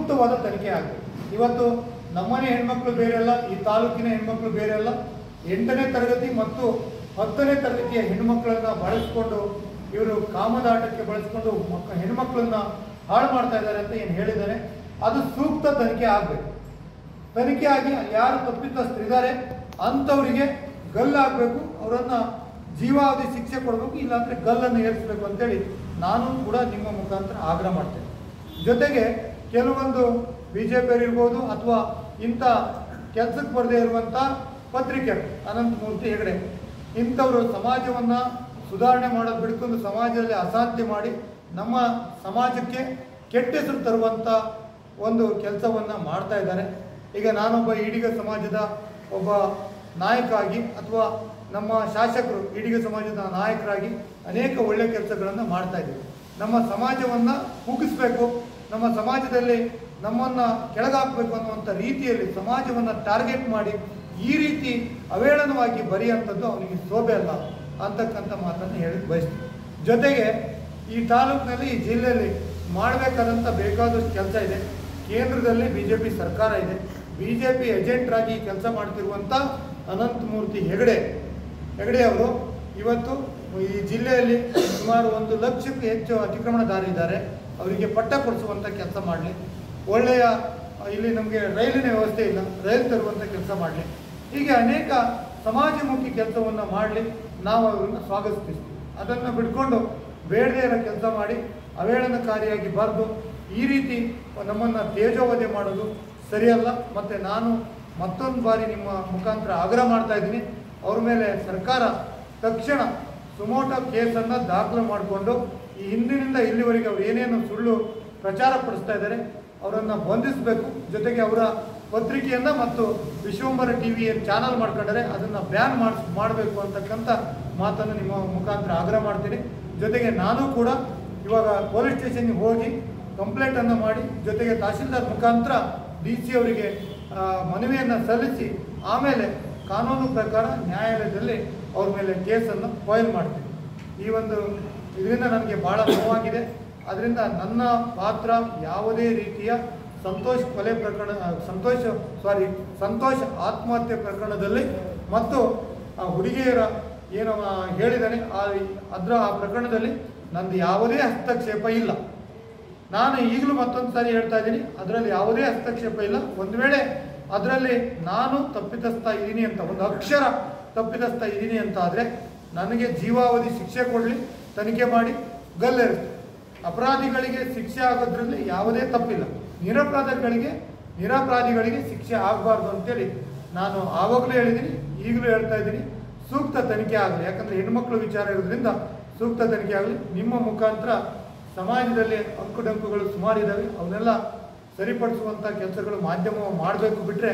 ಸೂಕ್ತವಾದ ತನಿಖೆ ಆಗಬೇಕು. ಇವತ್ತು ನಮ್ಮನೆ ಹೆಣ್ಮಕ್ಳು ಬೇರೆಯಲ್ಲ, ಈ ತಾಲೂಕಿನ ಹೆಣ್ಮಕ್ಳು ಬೇರೆಯಲ್ಲ. 8ನೇ ತರಗತಿ ಮತ್ತು 10ನೇ ತರಗತಿಯ ಹೆಣ್ಮಕ್ಳನ್ನ ಬಳಸ್ಕೊಂಡು ಇವರು ಕಾಮದಾಟಕ್ಕೆ ಬಳಸ್ಕೊಂಡು ಹೆಣ್ಮಕ್ಳನ್ನ ಹಾಳು ಮಾಡ್ತಾ ಇದ್ದಾರೆ ಅಂತ ಏನು ಹೇಳಿದ್ದಾರೆ, ಅದು ಸೂಕ್ತ ತನಿಖೆ ಆಗಬೇಕು. ತನಿಖೆ ಆಗಿ ಯಾರು ತಪ್ಪಿತಸ್ಥರಿದ್ದಾರೆ ಅಂಥವರಿಗೆ ಗಲ್ಲಾಗಬೇಕು, ಅವರನ್ನು ಜೀವಾವಧಿ ಶಿಕ್ಷೆ ಕೊಡಬೇಕು, ಇಲ್ಲಾಂದರೆ ಗಲ್ಲನ್ನು ಏರಿಸಬೇಕು ಅಂತೇಳಿ ನಾನು ಕೂಡ ನಿಮ್ಮ ಮುಖಾಂತರ ಆಗ್ರಹ ಮಾಡ್ತೇನೆ. ಜೊತೆಗೆ ಕೆಲವೊಂದು BJP ಇರ್ಬೋದು ಅಥವಾ ಇಂಥ ಕೆಲಸಕ್ಕೆ ಬರದೇ ಇರುವಂಥ ಪತ್ರಿಕೆಗಳು, ಅನಂತಮೂರ್ತಿ ಹೆಗಡೆ ಇಂಥವರು ಸಮಾಜವನ್ನು ಸುಧಾರಣೆ ಮಾಡೋದು ಬಿಡ್ಕೊಂಡು ಸಮಾಜದಲ್ಲಿ ಅಶಾಂತಿ ಮಾಡಿ ನಮ್ಮ ಸಮಾಜಕ್ಕೆ ಕೆಟ್ಟ ಹೆಸರು ತರುವಂಥ ಒಂದು ಕೆಲಸವನ್ನು ಮಾಡ್ತಾ ಇದ್ದಾರೆ. ಈಗ ನಾನೊಬ್ಬ ಈಡಿಗ ಸಮಾಜದ ಒಬ್ಬ ನಾಯಕ ಆಗಿ ಅಥವಾ ನಮ್ಮ ಶಾಸಕರು ಈಡಿಗ ಸಮಾಜದ ನಾಯಕರಾಗಿ ಅನೇಕ ಒಳ್ಳೆಯ ಕೆಲಸಗಳನ್ನು ಮಾಡ್ತಾ ಇದ್ದೀವಿ. ನಮ್ಮ ಸಮಾಜವನ್ನು ಕುಗ್ಗಿಸ್ಬೇಕು, ನಮ್ಮ ಸಮಾಜದಲ್ಲಿ ನಮ್ಮನ್ನು ಕೆಳಗಾಕಬೇಕು ಅನ್ನುವಂಥ ರೀತಿಯಲ್ಲಿ ಸಮಾಜವನ್ನು ಟಾರ್ಗೆಟ್ ಮಾಡಿ ಈ ರೀತಿ ಅವೇಳನವಾಗಿ ಬರೆಯುವಂಥದ್ದು ಅವನಿಗೆ ಶೋಭೆ ಅಲ್ಲ ಅಂತಕ್ಕಂಥ ಮಾತನ್ನು ಹೇಳಿ ಬಯಸ್ತೀವಿ. ಜೊತೆಗೆ ಈ ತಾಲೂಕಿನಲ್ಲಿ ಈ ಜಿಲ್ಲೆಯಲ್ಲಿ ಮಾಡಬೇಕಾದಂಥ ಬೇಕಾದಷ್ಟು ಕೆಲಸ ಇದೆ. ಕೇಂದ್ರದಲ್ಲಿ BJP ಸರ್ಕಾರ ಇದೆ. BJP ಏಜೆಂಟ್ರಾಗಿ ಕೆಲಸ ಮಾಡ್ತಿರುವಂಥ ಅನಂತಮೂರ್ತಿ ಹೆಗಡೆ ಅವರು ಇವತ್ತು ಈ ಜಿಲ್ಲೆಯಲ್ಲಿ ಸುಮಾರು 1 ಲಕ್ಷಕ್ಕೂ ಹೆಚ್ಚು ಅತಿಕ್ರಮಣದಾರ ಇದ್ದಾರೆ. ಅವರಿಗೆ ಪಟ್ಟ ಕೊಡಿಸುವಂಥ ಕೆಲಸ ಮಾಡಲಿ. ಒಳ್ಳೆಯ ಇಲ್ಲಿ ನಮಗೆ ರೈಲಿನ ವ್ಯವಸ್ಥೆ ಇಲ್ಲ, ರೈಲು ತರುವಂಥ ಕೆಲಸ ಮಾಡಲಿ. ಹೀಗೆ ಅನೇಕ ಸಮಾಜಮುಖಿ ಕೆಲಸವನ್ನು ಮಾಡಲಿ, ನಾವು ಅವರನ್ನು ಸ್ವಾಗತಿಸ್ತೀವಿ. ಅದನ್ನು ಬಿಟ್ಕೊಂಡು ಬೇಡದೇ ಇರೋ ಕೆಲಸ ಮಾಡಿ ಅವೇಳನಕಾರಿಯಾಗಿ ಬರೆದು ಈ ರೀತಿ ನಮ್ಮನ್ನು ತೇಜೋವಧೆ ಮಾಡೋದು ಸರಿಯಲ್ಲ. ಮತ್ತು ನಾನು ಮತ್ತೊಂದು ಬಾರಿ ನಿಮ್ಮ ಮುಖಾಂತರ ಆಗ್ರಹ ಮಾಡ್ತಾ ಇದ್ದೀನಿ, ಅವ್ರ ಮೇಲೆ ಸರ್ಕಾರ ತಕ್ಷಣ ಸುಮೋಟೋ ಕೇಸನ್ನು ದಾಖಲು ಮಾಡಿಕೊಂಡು ಈ ಹಿಂದಿನಿಂದ ಇಲ್ಲಿವರೆಗೆ ಅವ್ರು ಏನೇನು ಸುಳ್ಳು ಪ್ರಚಾರ ಪಡಿಸ್ತಾ ಇದ್ದಾರೆ ಅವರನ್ನು ಬಂಧಿಸಬೇಕು. ಜೊತೆಗೆ ಅವರ ಪತ್ರಿಕೆಯನ್ನು ಮತ್ತು ವಿಶ್ವಂಬರ TV ಏನು ಚಾನಲ್ ಮಾಡ್ಕೊಂಡರೆ ಅದನ್ನು ಬ್ಯಾನ್ ಮಾಡಬೇಕು ಅಂತಕ್ಕಂಥ ಮಾತನ್ನು ನಿಮ್ಮ ಮುಖಾಂತರ ಆಗ್ರಹ ಮಾಡ್ತೀನಿ. ಜೊತೆಗೆ ನಾನು ಕೂಡ ಇವಾಗ ಪೊಲೀಸ್ ಸ್ಟೇಷನ್ಗೆ ಹೋಗಿ ಕಂಪ್ಲೇಂಟನ್ನು ಮಾಡಿ ಜೊತೆಗೆ ತಹಸೀಲ್ದಾರ್ ಮುಖಾಂತರ DC ಅವರಿಗೆ ಮನವಿಯನ್ನು ಸಲ್ಲಿಸಿ ಆಮೇಲೆ ಕಾನೂನು ಪ್ರಕಾರ ನ್ಯಾಯಾಲಯದಲ್ಲಿ ಅವ್ರ ಮೇಲೆ ಕೇಸನ್ನು ಫೈಲ್ ಮಾಡ್ತೀನಿ. ಈ ಒಂದು ಇದರಿಂದ ನನಗೆ ಭಾಳ ನೋವಾಗಿದೆ. ಅದರಿಂದ ನನ್ನ ಪಾತ್ರ ಯಾವುದೇ ರೀತಿಯ ಸಂತೋಷ್ ಆತ್ಮಹತ್ಯೆ ಪ್ರಕರಣದಲ್ಲಿ ಮತ್ತು ಹುಡುಗಿಯರ ಏನು ಹೇಳಿದ್ದಾನೆ ಆ ಪ್ರಕರಣದಲ್ಲಿ ನಂದು ಯಾವುದೇ ಹಸ್ತಕ್ಷೇಪ ಇಲ್ಲ. ನಾನು ಈಗಲೂ ಮತ್ತೊಂದು ಸಾರಿ ಹೇಳ್ತಾ ಇದ್ದೀನಿ, ಅದರಲ್ಲಿ ಯಾವುದೇ ಹಸ್ತಕ್ಷೇಪ ಇಲ್ಲ. ಒಂದು ವೇಳೆ ಅದರಲ್ಲಿ ನಾನು ತಪ್ಪಿತಸ್ಥ ಇದ್ದೀನಿ ಅಂತ, ಒಂದು ಅಕ್ಷರ ತಪ್ಪಿತಸ್ಥ ಇದ್ದೀನಿ ಅಂತ ಆದರೆ ನನಗೆ ಜೀವಾವಧಿ ಶಿಕ್ಷೆ ಕೊಡಲಿ, ತನಿಖೆ ಮಾಡಿ ಗಲ್ಲೇರಿಸಿ. ಅಪರಾಧಿಗಳಿಗೆ ಶಿಕ್ಷೆ ಆಗೋದ್ರಲ್ಲಿ ಯಾವುದೇ ತಪ್ಪಿಲ್ಲ. ನಿರಪರಾಧಿಗಳಿಗೆ ಶಿಕ್ಷೆ ಆಗಬಾರ್ದು ಅಂತೇಳಿ ನಾನು ಆವಾಗಲೂ ಹೇಳಿದ್ದೀನಿ, ಈಗಲೂ ಹೇಳ್ತಾ ಇದ್ದೀನಿ. ಸೂಕ್ತ ತನಿಖೆ ಆಗಲಿ, ಯಾಕಂದರೆ ಹೆಣ್ಮಕ್ಳು ವಿಚಾರ ಇರೋದ್ರಿಂದ ಸೂಕ್ತ ತನಿಖೆ ಆಗಲಿ. ನಿಮ್ಮ ಮುಖಾಂತರ ಸಮಾಜದಲ್ಲಿ ಅಂಕುಡಂಕುಗಳು ಸುಮಾರಿದ್ದಾವೆ, ಅವನ್ನೆಲ್ಲ ಸರಿಪಡಿಸುವಂಥ ಕೆಲಸಗಳು ಮಾಧ್ಯಮ ಮಾಡಬೇಕು. ಬಿಟ್ಟರೆ